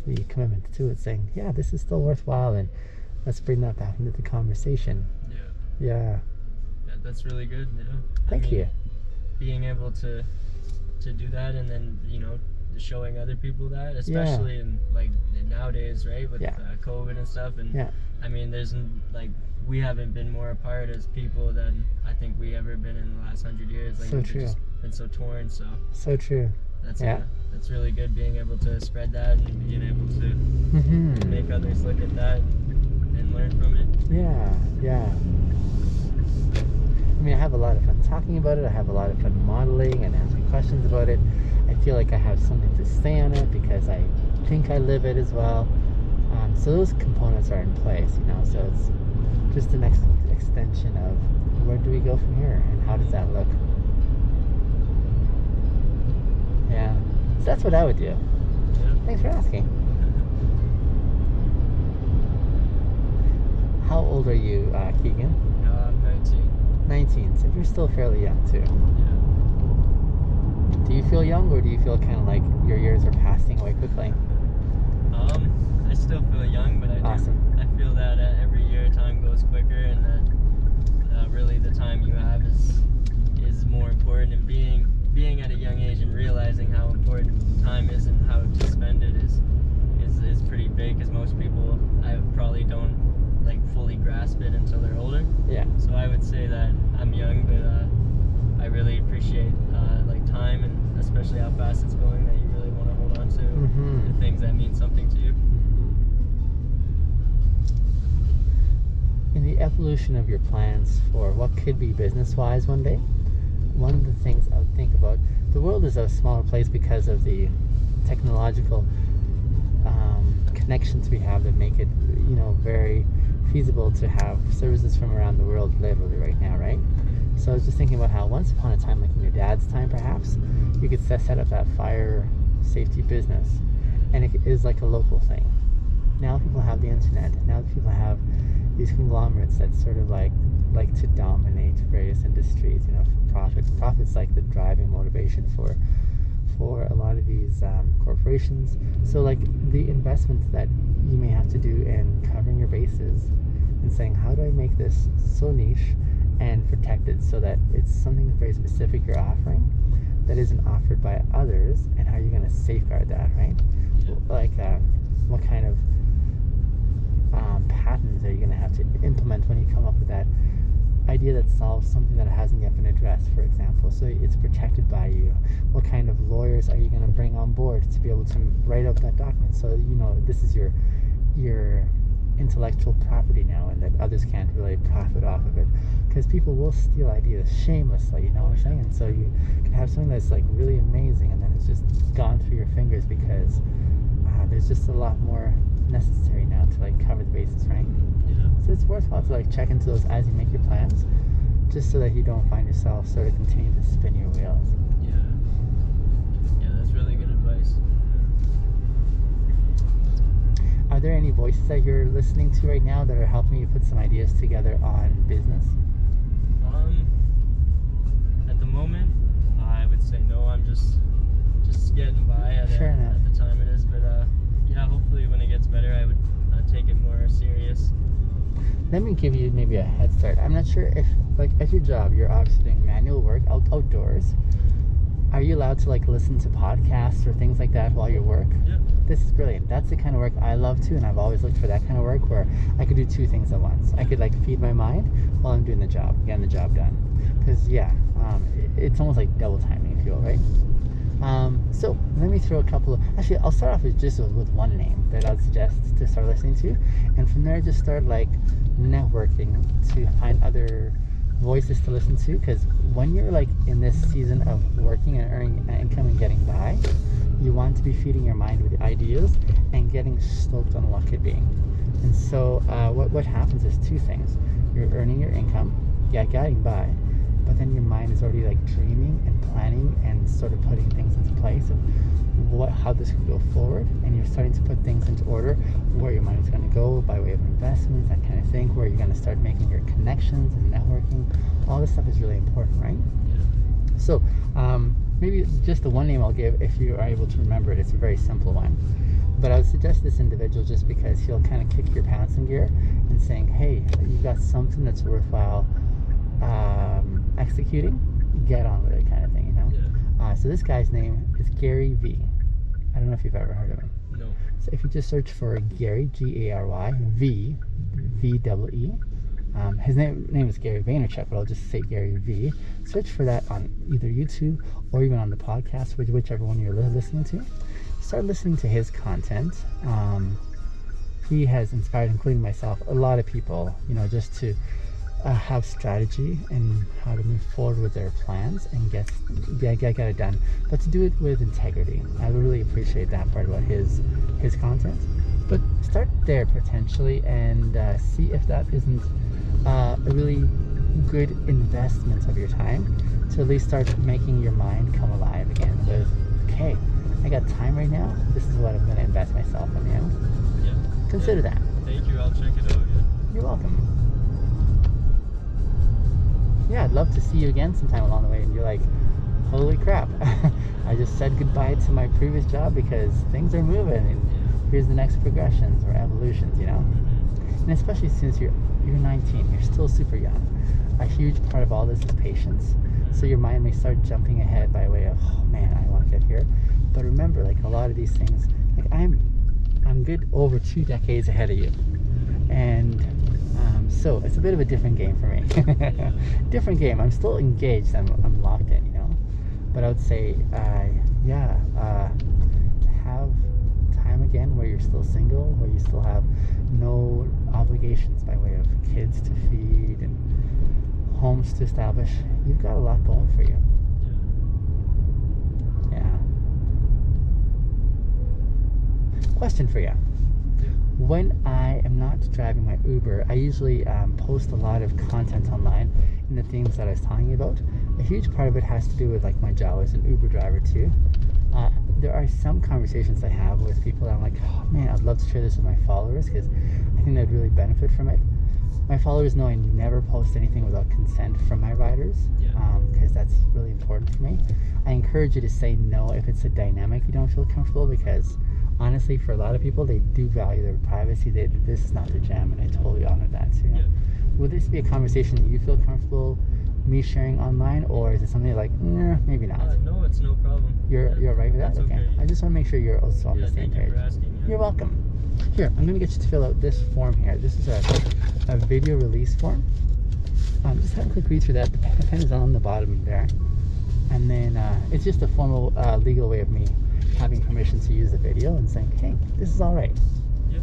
the commitment to it, saying, yeah, this is still worthwhile, and let's bring that back into the conversation. Yeah. That's really good. Thank you. Being able to do that, and then showing other people that, especially in like nowadays, right, with COVID and stuff, and I mean, there's like, we haven't been more apart as people than I think we ever been in the last 100 years. Like, so we've true. Just been so torn. So true. That's really good, being able to spread that and being able to make others look at that and learn from it. Yeah. I mean, I have a lot of fun talking about it. I have a lot of fun modeling and answering questions about it. I feel like I have something to say on it because I think I live it as well. So those components are in place, so it's just the next extension of where do we go from here and how does that look? Yeah, so that's what I would do. Yeah. Thanks for asking. How old are you, Keegan? I'm 19, so you're still fairly young too. Yeah. Do you feel young, or do you feel kind of like your years are passing away quickly? I still feel young, but I feel that every year time goes quicker, and that really the time you have is more important. And being at a young age and realizing how important time is and how to spend it is pretty big, because most people probably don't like fully grasp it until they're older. Yeah. So I would say that I'm young, but I really appreciate like time, and especially how fast it's going, that you really want to hold on to the things that mean something to you. In the evolution of your plans for what could be business-wise one day, one of the things I would think about, the world is a smaller place because of the technological connections we have that make it, very feasible to have services from around the world literally right now, right? So I was just thinking about how once upon a time, like in your dad's time perhaps, you could set up that fire safety business, and it is like a local thing. Now people have the internet, and now people have these conglomerates that sort of like to dominate various industries, for profit. Profit's like the driving motivation for a lot of these corporations. So like the investments that you may have to do in covering your bases and saying, how do I make this so niche and protected so that it's something very specific you're offering that isn't offered by others, and how you're going to safeguard that, right? Like what kind of patterns are you going to have to implement when you come up with that idea that solves something that hasn't yet been addressed, for example, so it's protected by you? What kind of lawyers are you going to bring on board to be able to write up that document, so this is your intellectual property now, and that others can't really profit off of it, because people will steal ideas shamelessly, what I'm saying? And so you can have something that's like really amazing, and then it's just gone through your fingers because there's just a lot more necessary now to like cover the bases, right? So it's worthwhile to like check into those as you make your plans, just so that you don't find yourself sort of continuing to spin your wheels. Yeah, that's really good advice. Are there any voices that you're listening to right now that are helping you put some ideas together on business? At the moment, I would say no. I'm just getting by at the time it is, but hopefully when it gets better, I would take it more serious. Let me give you maybe a head start. I'm not sure if, like, at your job, you're obviously doing manual work outdoors. Are you allowed to like listen to podcasts or things like that while you work? Yeah. This is brilliant. That's the kind of work I love too, and I've always looked for that kind of work where I could do two things at once. I could like feed my mind while I'm doing the job, getting the job done. Because it's almost like double timing, if you will, right? So let me throw a couple of, actually I'll start off with one name that I'd suggest to start listening to, and from there just start like networking to find other voices to listen to, because when you're like in this season of working and earning income and getting by, you want to be feeding your mind with ideas and getting stoked on what could be. And so what happens is two things. You're earning your income, getting by, but then your mind is already like dreaming and planning and sort of putting things into place of how this could go forward, and you're starting to put things into order, where your money is going to go by way of investments, that kind of thing, where you're going to start making your connections and networking. All this stuff is really important, right? Yeah. So maybe just the one name I'll give, if you are able to remember it, it's a very simple one. But I would suggest this individual just because he'll kind of kick your pants in gear and saying, hey, you've got something that's worthwhile executing, get on with it, kind of thing, you know? Yeah. So this guy's name is Gary V. I don't know if you've ever heard of him. No. So if you just search for Gary, Gary, V, V-E-E. His name is Gary Vaynerchuk, but I'll just say Gary V. Search for that on either YouTube or even on the podcast, whichever one you're listening to. Start listening to his content. He has inspired, including myself, a lot of people, you know, just to have strategy and how to move forward with their plans and get it done, but to do it with integrity. I really appreciate that part about his content. But start there potentially and see if that isn't a really good investment of your time to at least start making your mind come alive again with, okay, I got time right now, this is what I'm going to invest myself in, you know? Yeah. Consider that. Thank you, I'll check it out. Yeah. You're welcome. Yeah, I'd love to see you again sometime along the way and you're like, holy crap, I just said goodbye to my previous job because things are moving and here's the next progressions or evolutions, you know? And especially since you're 19, you're still super young. A huge part of all this is patience. So your mind may start jumping ahead by way of, oh man, I want to get here. But remember, like a lot of these things, like I'm good over 2 decades ahead of you. And so it's a bit of a different game for me. Different game. I'm still engaged. I'm locked in, you know. But I would say, have time again where you're still single, where you still have no obligations by way of kids to feed and homes to establish. You've got a lot going for you. Yeah. Question for you. When I am not driving my Uber, I usually post a lot of content online in the things that I was telling you about. A huge part of it has to do with like my job as an Uber driver too. There are some conversations I have with people that I'm like, oh man, I'd love to share this with my followers because I think they'd really benefit from it. My followers know I never post anything without consent from my riders because that's really important for me. I encourage you to say no if it's a dynamic you don't feel comfortable because honestly, for a lot of people, they do value their privacy. This is not their jam, and I totally honor that too. Yeah. Would this be a conversation that you feel comfortable me sharing online, or is it something you're like, nah, maybe not? No, it's no problem. You're all right with that? That's okay. I just want to make sure you're also on the same page. Thank you for asking. Yeah. You're welcome. Here, I'm going to get you to fill out this form here. This is a video release form. Just have a quick read through that. The pen is on the bottom there. And then it's just a formal legal way of me having permission to use the video and saying, hey, this is all right. Yeah.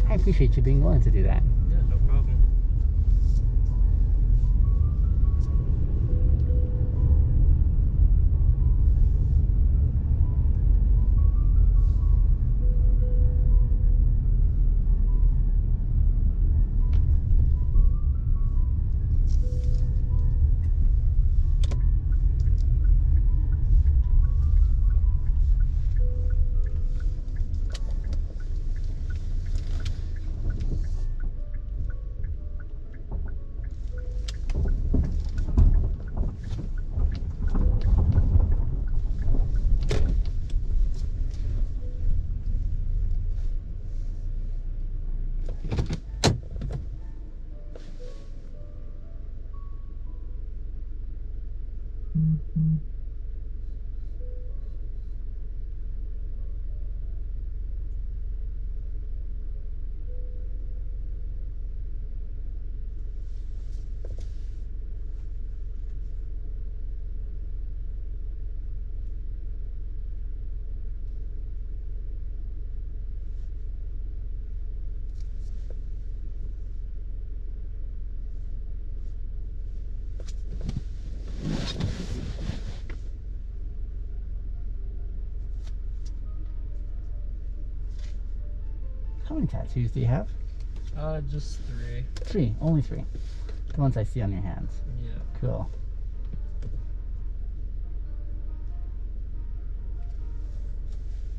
I appreciate you being willing to do that. Yeah, no problem. How many tattoos do you have? Just 3. 3, only 3. The ones I see on your hands. Yeah. Cool.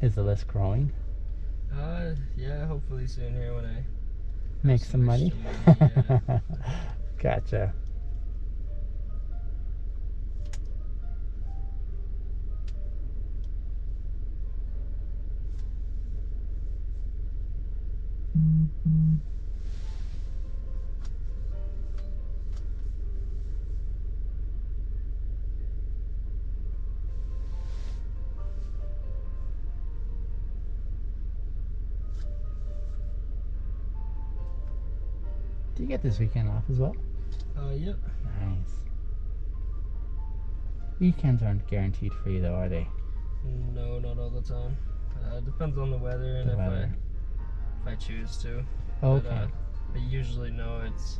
Is the list growing? Yeah, hopefully soon here when I make some money. Yeah. Gotcha. Do you get this weekend off as well? Yep. Nice. Weekends aren't guaranteed for you though, are they? No, not all the time. Depends on the weather and if I choose to. Okay. But usually no, it's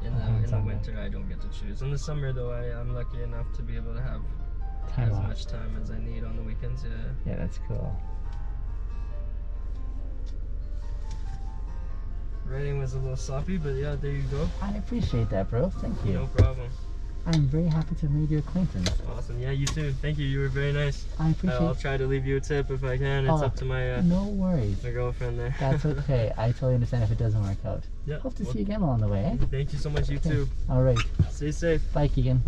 in the winter I don't get to choose. In the summer though, I'm lucky enough to be able to have Time as off. much time as I need on the weekends. Yeah. Yeah, that's cool. Writing was a little sloppy, but yeah, there you go. I appreciate that, bro. Thank you. No problem. I'm very happy to have made your acquaintance. Awesome. Yeah, you too. Thank you. You were very nice. I appreciate I'll try to leave you a tip if I can. It's up to my no worries. my girlfriend there. That's okay. I totally understand if it doesn't work out. Yeah. Hope to see you again along the way, eh? Thank you so much. You too. All right. Stay safe. Bye, Keegan.